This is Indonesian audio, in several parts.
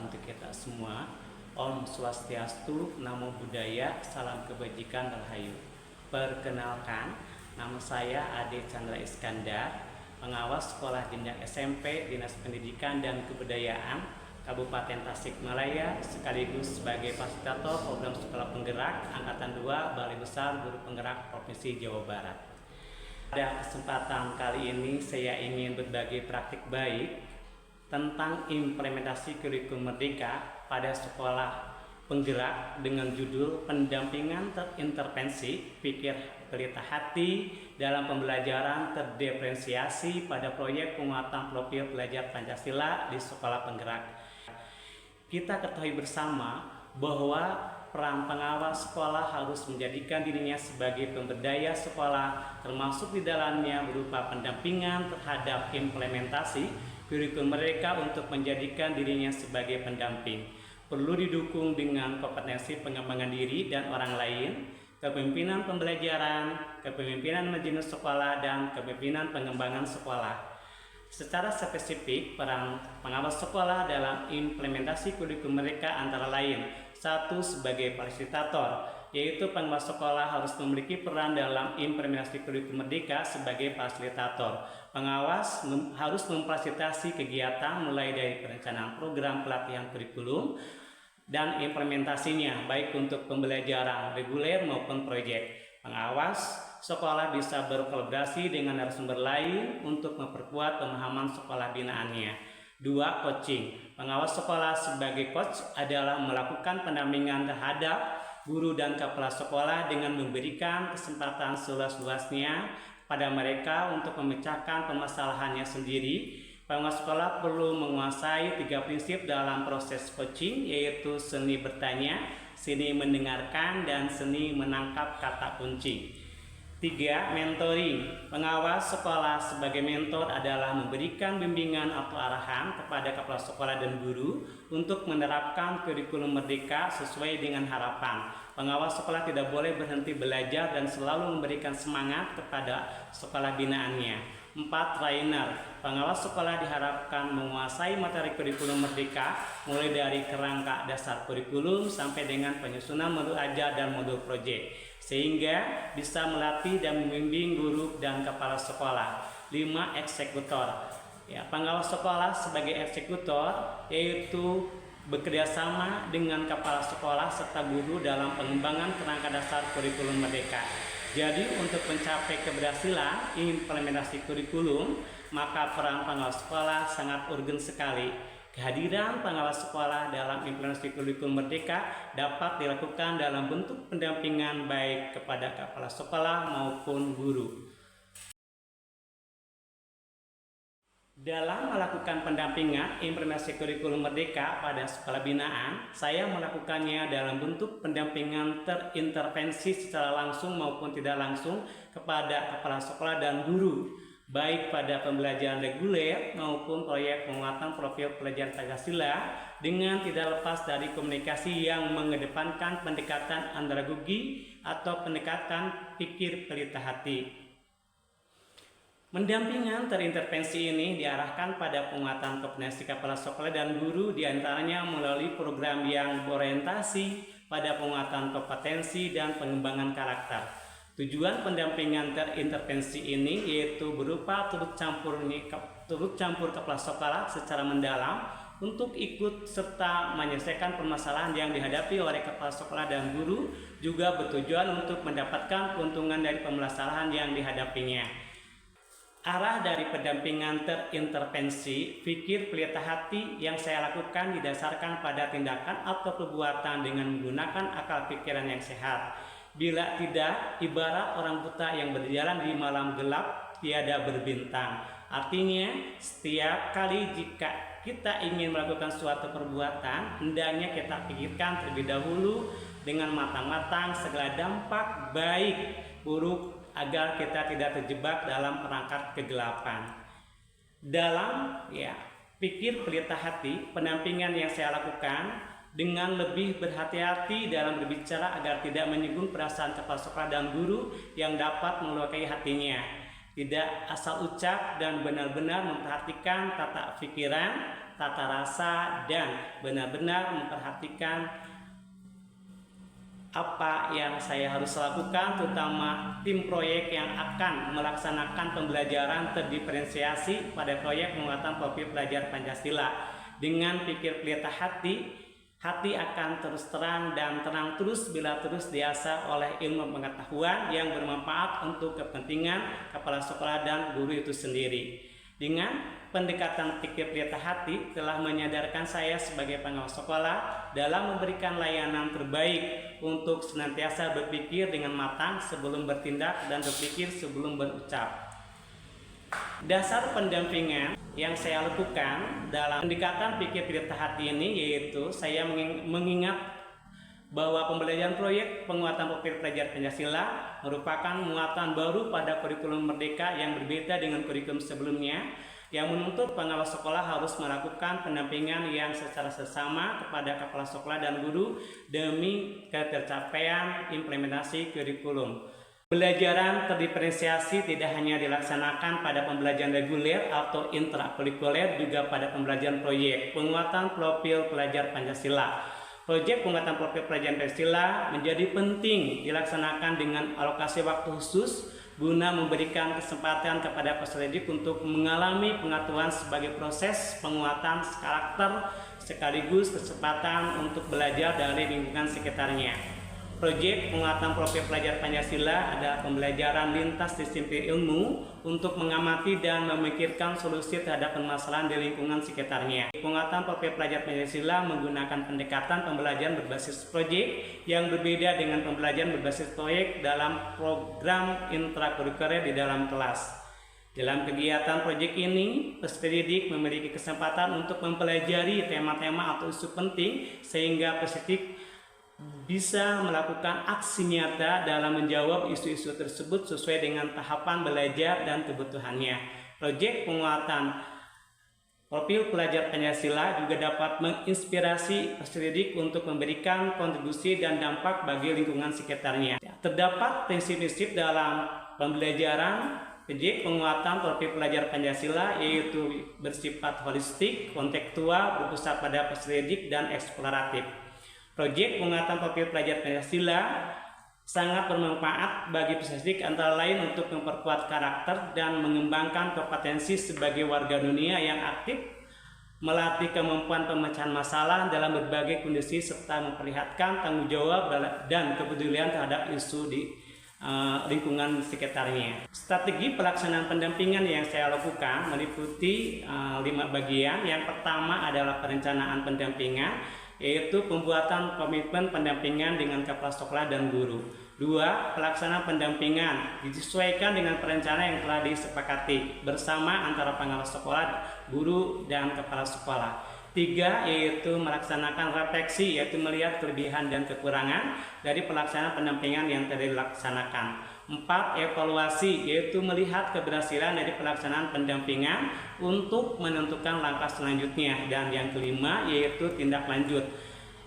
untuk kita semua. Om Swastiastu, Namo Buddhaya, Salam Kebajikan Rahayu. Perkenalkan, nama saya Ade Chandra Iskandar, pengawas Sekolah Jenjang SMP Dinas Pendidikan dan Kebudayaan Kabupaten Tasikmalaya, sekaligus sebagai fasilitator program Sekolah Penggerak Angkatan 2 Balai Besar Guru Penggerak Provinsi Jawa Barat. Pada kesempatan kali ini saya ingin berbagi praktik baik tentang implementasi kurikulum merdeka pada sekolah penggerak dengan judul pendampingan terintervensi pikir pelita hati dalam pembelajaran terdiferensiasi pada proyek penguatan profil pelajar Pancasila di sekolah penggerak. Kita ketahui bersama bahwa peran pengawas sekolah harus menjadikan dirinya sebagai pemberdaya sekolah, termasuk di dalamnya berupa pendampingan terhadap implementasi kurikulum mereka untuk menjadikan dirinya sebagai pendamping. Perlu didukung dengan kompetensi pengembangan diri dan orang lain, kepemimpinan pembelajaran, kepemimpinan manajemen sekolah, dan kepemimpinan pengembangan sekolah. Secara spesifik, peran pengawas sekolah dalam implementasi kurikulum mereka antara lain: 1. Sebagai fasilitator, yaitu pengawas sekolah harus memiliki peran dalam implementasi kurikulum merdeka sebagai fasilitator. Pengawas harus memfasilitasi kegiatan mulai dari perencanaan program pelatihan kurikulum dan implementasinya, baik untuk pembelajaran reguler maupun proyek. Pengawas sekolah bisa berkolaborasi dengan narasumber lain untuk memperkuat pemahaman sekolah binaannya. 2. Coaching. Pengawas sekolah sebagai coach adalah melakukan pendampingan terhadap guru dan kepala sekolah dengan memberikan kesempatan seluas-luasnya pada mereka untuk memecahkan permasalahannya sendiri. Pengawas sekolah perlu menguasai 3 prinsip dalam proses coaching, yaitu seni bertanya, seni mendengarkan, dan seni menangkap kata kunci. 3. Mentoring. Pengawas sekolah sebagai mentor adalah memberikan bimbingan atau arahan kepada kepala sekolah dan guru untuk menerapkan kurikulum merdeka sesuai dengan harapan. Pengawas sekolah tidak boleh berhenti belajar dan selalu memberikan semangat kepada sekolah binaannya. 4. Trainer. Pengawas sekolah diharapkan menguasai materi kurikulum merdeka mulai dari kerangka dasar kurikulum sampai dengan penyusunan modul ajar dan modul proyek, sehingga bisa melatih dan membimbing guru dan kepala sekolah. 5. Eksekutor. Pengawas sekolah sebagai eksekutor yaitu bekerjasama dengan kepala sekolah serta guru dalam pengembangan kerangka dasar kurikulum merdeka. Jadi untuk mencapai keberhasilan implementasi kurikulum, maka peran pengawas sekolah sangat urgen sekali. Kehadiran pengawas sekolah dalam implementasi kurikulum merdeka dapat dilakukan dalam bentuk pendampingan baik kepada kepala sekolah maupun guru. Dalam melakukan pendampingan implementasi kurikulum merdeka pada sekolah binaan, saya melakukannya dalam bentuk pendampingan terintervensi secara langsung maupun tidak langsung kepada kepala sekolah dan guru, baik pada pembelajaran reguler maupun proyek penguatan profil pelajar Pancasila, dengan tidak lepas dari komunikasi yang mengedepankan pendekatan andragogi atau pendekatan pikir pelita hati. Pendampingan terintervensi ini diarahkan pada penguatan kompetensi kepala sekolah dan guru, diantaranya melalui program yang berorientasi pada penguatan kompetensi dan pengembangan karakter. Tujuan pendampingan terintervensi ini yaitu berupa turut campur kepala sekolah secara mendalam untuk ikut serta menyelesaikan permasalahan yang dihadapi oleh kepala sekolah dan guru, juga bertujuan untuk mendapatkan keuntungan dari permasalahan yang dihadapinya. Arah dari pendampingan terintervensi pikir pelita hati yang saya lakukan didasarkan pada tindakan atau perbuatan dengan menggunakan akal pikiran yang sehat. Bila tidak, ibarat orang buta yang berjalan di malam gelap tiada berbintang. Artinya, setiap kali jika kita ingin melakukan suatu perbuatan, hendaknya kita pikirkan terlebih dahulu dengan matang-matang segala dampak baik buruk agar kita tidak terjebak dalam perangkap kegelapan. Dalam pikir pelita hati, pendampingan yang saya lakukan dengan lebih berhati-hati dalam berbicara agar tidak menyinggung perasaan kepala sekolah dan guru yang dapat melukai hatinya. Tidak asal ucap dan benar-benar memperhatikan tata pikiran, tata rasa, dan benar-benar memperhatikan apa yang saya harus lakukan, terutama tim proyek yang akan melaksanakan pembelajaran terdiferensiasi pada proyek penguatan profil pelajar Pancasila. Dengan pikir pelita hati akan terus terang dan tenang terus bila terus diasah oleh ilmu pengetahuan yang bermanfaat untuk kepentingan kepala sekolah dan guru itu sendiri. Dengan pendekatan pikir pelita hati telah menyadarkan saya sebagai pengawas sekolah dalam memberikan layanan terbaik untuk senantiasa berpikir dengan matang sebelum bertindak dan berpikir sebelum berucap. Dasar pendampingan yang saya lakukan dalam pendekatan pikir pelita hati ini yaitu saya mengingat bahwa pembelajaran proyek penguatan profil pelajar Pancasila merupakan muatan baru pada kurikulum Merdeka yang berbeda dengan kurikulum sebelumnya, yang menuntut pengawas sekolah harus melakukan pendampingan yang secara seksama kepada kepala sekolah dan guru demi ketercapaian implementasi kurikulum. Pembelajaran terdiferensiasi tidak hanya dilaksanakan pada pembelajaran reguler atau intrakurikuler, juga pada pembelajaran proyek penguatan profil pelajar Pancasila. Proyek penguatan profil pelajar Pancasila menjadi penting dilaksanakan dengan alokasi waktu khusus guna memberikan kesempatan kepada peserta didik untuk mengalami pengetahuan sebagai proses penguatan karakter sekaligus kesempatan untuk belajar dari lingkungan sekitarnya. Proyek penguatan profil pelajar Pancasila adalah pembelajaran lintas disiplin ilmu untuk mengamati dan memikirkan solusi terhadap permasalahan di lingkungan sekitarnya. Penguatan profil pelajar Pancasila menggunakan pendekatan pembelajaran berbasis proyek yang berbeda dengan pembelajaran berbasis proyek dalam program intrakurikuler di dalam kelas. Dalam kegiatan proyek ini, peserta didik memiliki kesempatan untuk mempelajari tema-tema atau isu penting sehingga peserta didik bisa melakukan aksi nyata dalam menjawab isu-isu tersebut sesuai dengan tahapan belajar dan kebutuhannya. Proyek penguatan profil pelajar Pancasila juga dapat menginspirasi peserta didik untuk memberikan kontribusi dan dampak bagi lingkungan sekitarnya. Terdapat prinsip-prinsip dalam pembelajaran proyek penguatan profil pelajar Pancasila, yaitu bersifat holistik, kontekstual, berpusat pada peserta didik, dan eksploratif. Proyek penguatan profil pelajar Pancasila sangat bermanfaat bagi peserta didik antara lain untuk memperkuat karakter dan mengembangkan kompetensi sebagai warga dunia yang aktif, melatih kemampuan pemecahan masalah dalam berbagai kondisi, serta memperlihatkan tanggung jawab dan kepedulian terhadap isu di lingkungan sekitarnya. Strategi pelaksanaan pendampingan yang saya lakukan meliputi 5 bagian. Yang pertama adalah perencanaan pendampingan, yaitu pembuatan komitmen pendampingan dengan kepala sekolah dan guru. 2. Pelaksanaan pendampingan disesuaikan dengan perencanaan yang telah disepakati bersama antara pengawas sekolah, guru, dan kepala sekolah. 3. Yaitu melaksanakan refleksi, yaitu melihat kelebihan dan kekurangan dari pelaksanaan pendampingan yang telah dilaksanakan. 4. Evaluasi, yaitu melihat keberhasilan dari pelaksanaan pendampingan untuk menentukan langkah selanjutnya. Dan yang kelima yaitu tindak lanjut,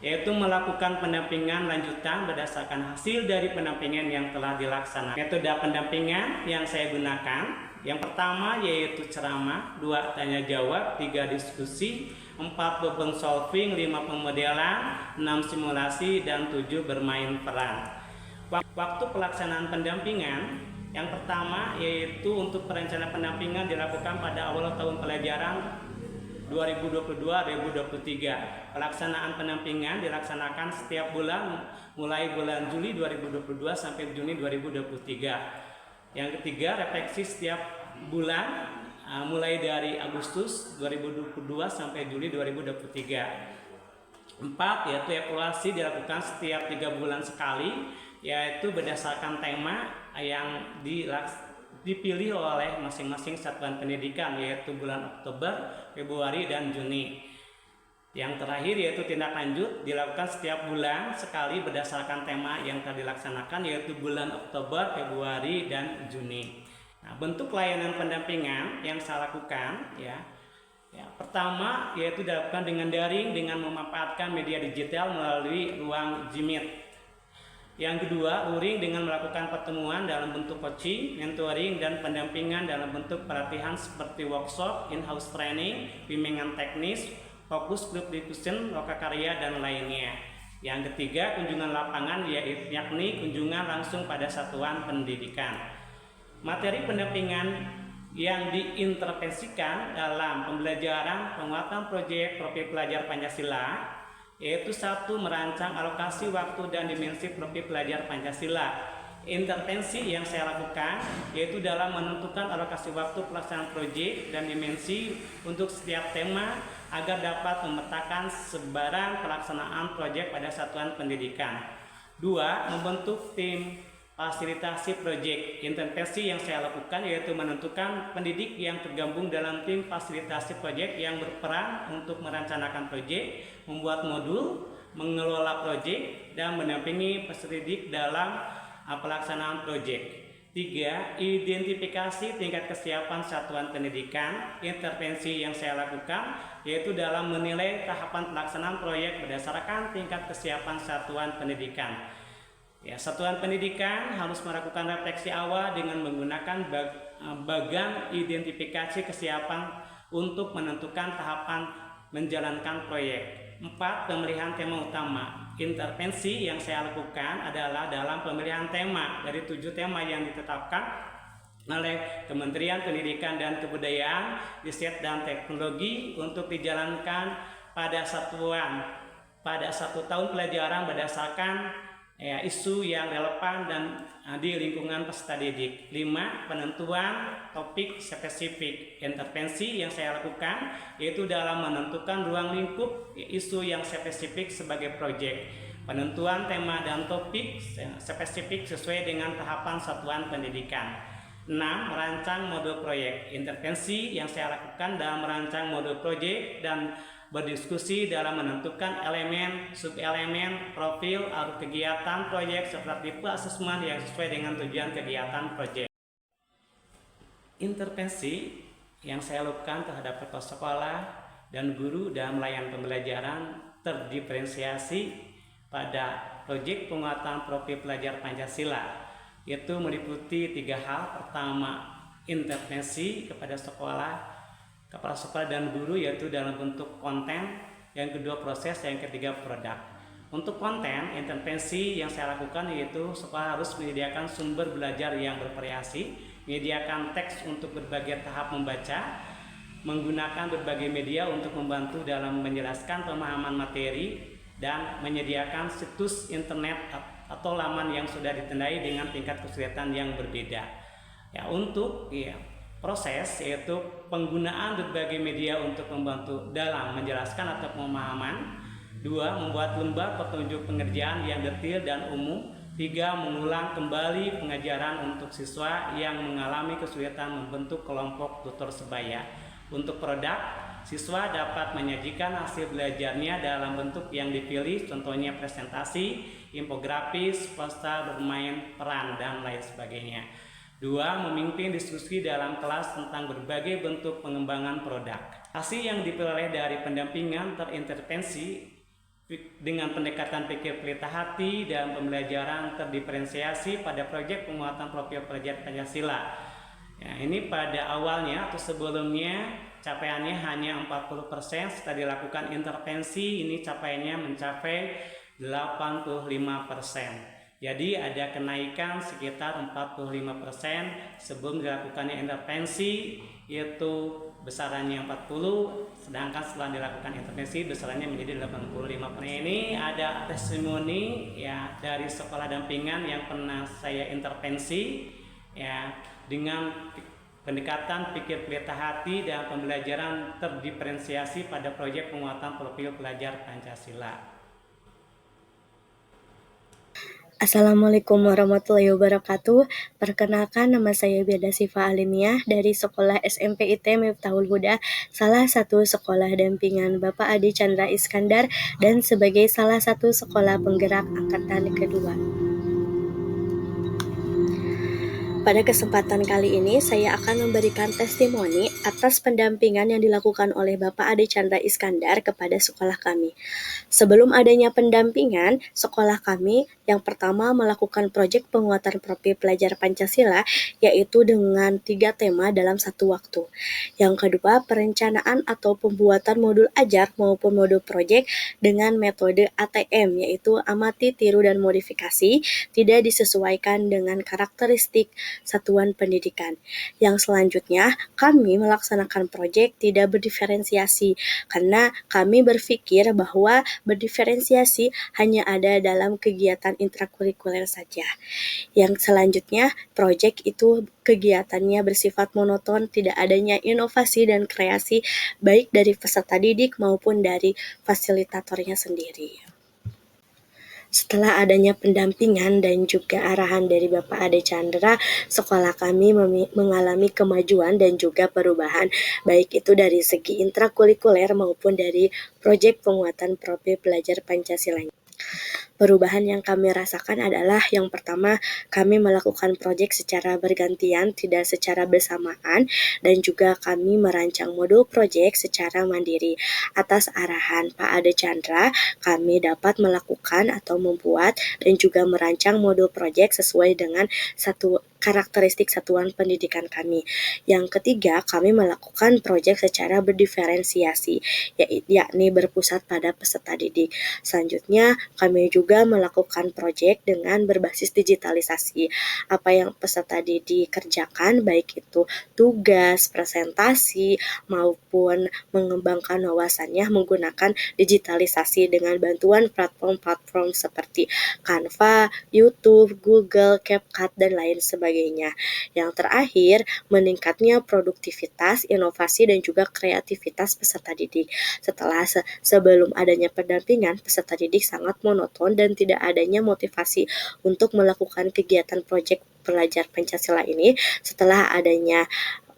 yaitu melakukan pendampingan lanjutan berdasarkan hasil dari pendampingan yang telah dilaksanakan. Metode pendampingan yang saya gunakan, yang pertama yaitu ceramah, 2 tanya jawab, 3 diskusi, 4 problem solving, 5 pemodelan, 6 simulasi, dan 7 bermain peran. Waktu pelaksanaan pendampingan yang pertama yaitu untuk perencanaan pendampingan dilakukan pada awal tahun pelajaran 2022-2023. Pelaksanaan pendampingan dilaksanakan setiap bulan mulai bulan Juli 2022 sampai Juni 2023. Yang ketiga, refleksi setiap bulan mulai dari Agustus 2022 sampai Juli 2023. 4. Yaitu evaluasi dilakukan setiap 3 bulan sekali, yaitu berdasarkan tema yang dipilih oleh masing-masing satuan pendidikan, yaitu bulan Oktober, Februari, dan Juni. Yang terakhir yaitu tindak lanjut dilakukan setiap bulan sekali berdasarkan tema yang telah dilaksanakan, yaitu bulan Oktober, Februari, dan Juni. Nah, bentuk layanan pendampingan yang saya lakukan pertama yaitu dilakukan dengan daring dengan memanfaatkan media digital melalui ruang Jimit. Yang kedua, luring dengan melakukan pertemuan dalam bentuk coaching, mentoring, dan pendampingan dalam bentuk pelatihan seperti workshop, in-house training, bimbingan teknis, fokus group discussion, lokakarya, dan lainnya. Yang ketiga, kunjungan lapangan, yakni kunjungan langsung pada satuan pendidikan. Materi pendampingan yang diintervensikan dalam pembelajaran penguatan proyek profil pelajar Pancasila yaitu satu, merancang alokasi waktu dan dimensi profil pelajar Pancasila. Intervensi yang saya lakukan yaitu dalam menentukan alokasi waktu pelaksanaan proyek dan dimensi untuk setiap tema agar dapat memetakan sebaran pelaksanaan proyek pada satuan pendidikan. 2. Membentuk tim fasilitasi proyek. Intervensi yang saya lakukan yaitu menentukan pendidik yang tergabung dalam tim fasilitasi proyek yang berperan untuk merencanakan proyek, membuat modul, mengelola proyek, dan mendampingi peserta didik dalam pelaksanaan proyek. 3. Identifikasi tingkat kesiapan satuan pendidikan. Intervensi yang saya lakukan yaitu dalam menilai tahapan pelaksanaan proyek berdasarkan tingkat kesiapan satuan pendidikan. Satuan pendidikan harus melakukan refleksi awal dengan menggunakan bagan identifikasi kesiapan untuk menentukan tahapan menjalankan proyek. 4. Pemilihan tema utama. Intervensi yang saya lakukan adalah dalam pemilihan tema dari 7 tema yang ditetapkan oleh Kementerian Pendidikan dan Kebudayaan, Riset dan Teknologi untuk dijalankan pada satu tahun pelajaran berdasarkan isu yang relevan dan di lingkungan peserta didik. 5. Penentuan topik spesifik. Intervensi yang saya lakukan yaitu dalam menentukan ruang lingkup isu yang spesifik sebagai proyek. Penentuan tema dan topik spesifik sesuai dengan tahapan satuan pendidikan. 6. Merancang modul proyek. Intervensi yang saya lakukan dalam merancang modul proyek dan berdiskusi dalam menentukan elemen, subelemen, profil, alur kegiatan proyek serta tipe asesmen yang sesuai dengan tujuan kegiatan proyek. Intervensi yang saya lakukan terhadap kepala sekolah dan guru dalam melayan pembelajaran terdiferensiasi pada proyek penguatan profil pelajar Pancasila, yaitu meliputi 3 hal. Pertama, intervensi kepada kepala sekolah dan guru yaitu dalam bentuk konten. Yang kedua, proses. Yang ketiga, produk. Untuk konten, intervensi yang saya lakukan yaitu sekolah harus menyediakan sumber belajar yang bervariasi, menyediakan teks untuk berbagai tahap membaca, menggunakan berbagai media untuk membantu dalam menjelaskan pemahaman materi, dan menyediakan situs internet atau laman yang sudah ditandai dengan tingkat kesulitan yang berbeda. Untuk proses yaitu penggunaan berbagai media untuk membantu dalam menjelaskan atau pemahaman. 2. Membuat lembar petunjuk pengerjaan yang detail dan umum. 3. Mengulang kembali pengajaran untuk siswa yang mengalami kesulitan membentuk kelompok tutor sebaya. Untuk produk, siswa dapat menyajikan hasil belajarnya dalam bentuk yang dipilih, contohnya presentasi, infografis, poster, bermain peran, dan lain sebagainya. 2. Memimpin diskusi dalam kelas tentang berbagai bentuk pengembangan produk. Hasil yang diperoleh dari pendampingan terintervensi dengan pendekatan pikir pelita hati dan pembelajaran terdiferensiasi pada proyek penguatan profil pelajar Pancasila. Ini pada awalnya atau sebelumnya capaiannya hanya 40%. Setelah dilakukan intervensi, ini capaiannya mencapai 85%. Jadi ada kenaikan sekitar 45% sebelum dilakukannya intervensi, yaitu besarannya 40, sedangkan setelah dilakukan intervensi besarannya menjadi 85%. Ini ada testimoni dari sekolah dampingan yang pernah saya intervensi dengan pendekatan pikir pelita hati dan pembelajaran terdiferensiasi pada proyek penguatan profil pelajar Pancasila. Assalamualaikum warahmatullahi wabarakatuh. Perkenalkan, nama saya Beda Sifa Alimiah dari Sekolah SMP IT Miftahul Huda, salah satu sekolah dampingan Bapak Adi Chandra Iskandar dan sebagai salah satu sekolah penggerak angkatan kedua. Pada kesempatan kali ini, saya akan memberikan testimoni atas pendampingan yang dilakukan oleh Bapak Ade Chandra Iskandar kepada sekolah kami. Sebelum adanya pendampingan, sekolah kami yang pertama melakukan proyek penguatan profil pelajar Pancasila, yaitu dengan 3 tema dalam satu waktu. Yang kedua, perencanaan atau pembuatan modul ajar maupun modul proyek dengan metode ATM, yaitu amati, tiru, dan modifikasi, tidak disesuaikan dengan karakteristik satuan pendidikan. Yang selanjutnya, kami melaksanakan proyek tidak berdiferensiasi karena kami berpikir bahwa berdiferensiasi hanya ada dalam kegiatan intrakurikuler saja. Yang selanjutnya, proyek itu kegiatannya bersifat monoton, tidak adanya inovasi dan kreasi baik dari peserta didik maupun dari fasilitatornya sendiri. Setelah adanya pendampingan dan juga arahan dari Bapak Ade Chandra, sekolah kami mengalami kemajuan dan juga perubahan, baik itu dari segi intrakurikuler maupun dari proyek penguatan profil pelajar Pancasila. Perubahan yang kami rasakan adalah yang pertama, kami melakukan proyek secara bergantian, tidak secara bersamaan, dan juga kami merancang modul proyek secara mandiri. Atas arahan Pak Ade Chandra, kami dapat melakukan atau membuat dan juga merancang modul proyek sesuai dengan karakteristik satuan pendidikan kami. Yang ketiga, kami melakukan proyek secara berdiferensiasi, yakni berpusat pada peserta didik. Selanjutnya, kami juga melakukan proyek dengan berbasis digitalisasi. Apa yang peserta didik kerjakan, baik itu tugas, presentasi, maupun mengembangkan wawasannya menggunakan digitalisasi dengan bantuan platform-platform seperti Canva, YouTube, Google, CapCut, dan lain sebagainya. Yang terakhir, meningkatnya produktivitas, inovasi, dan juga kreativitas peserta didik. Sebelum adanya pendampingan, peserta didik sangat monoton dan tidak adanya motivasi untuk melakukan kegiatan proyek pelajar Pancasila ini. Setelah adanya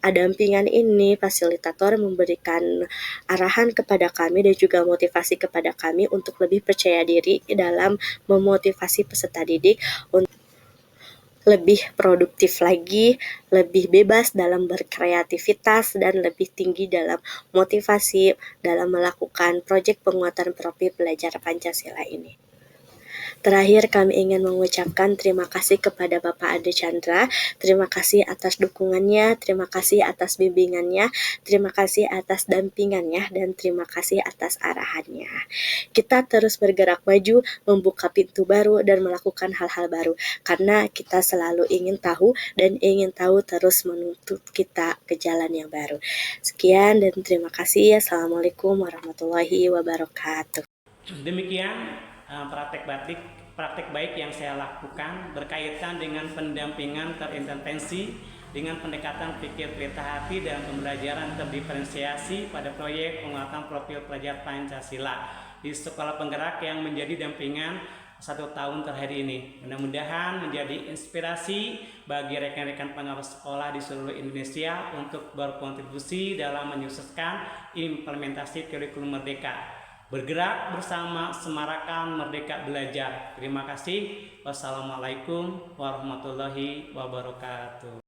dampingan ini, fasilitator memberikan arahan kepada kami dan juga motivasi kepada kami untuk lebih percaya diri dalam memotivasi peserta didik untuk lebih produktif lagi, lebih bebas dalam berkreativitas, dan lebih tinggi dalam motivasi dalam melakukan proyek penguatan profil pelajar Pancasila ini. Terakhir, kami ingin mengucapkan terima kasih kepada Bapak Ade Chandra, terima kasih atas dukungannya, terima kasih atas bimbingannya, terima kasih atas dampingannya, dan terima kasih atas arahannya. Kita terus bergerak maju, membuka pintu baru, dan melakukan hal-hal baru, karena kita selalu ingin tahu, dan ingin tahu terus menuntut kita ke jalan yang baru. Sekian dan terima kasih. Assalamualaikum warahmatullahi wabarakatuh. Demikian praktek baik yang saya lakukan berkaitan dengan pendampingan terintensi dengan pendekatan pikir pelita hati dan pembelajaran terdiferensiasi pada proyek penguatan profil pelajar Pancasila di Sekolah Penggerak yang menjadi dampingan 1 tahun terakhir ini. Mudah-mudahan menjadi inspirasi bagi rekan-rekan pengawas sekolah di seluruh Indonesia untuk berkontribusi dalam menyukseskan implementasi kurikulum Merdeka. Bergerak bersama, semarakan Merdeka Belajar. Terima kasih. Wassalamualaikum warahmatullahi wabarakatuh.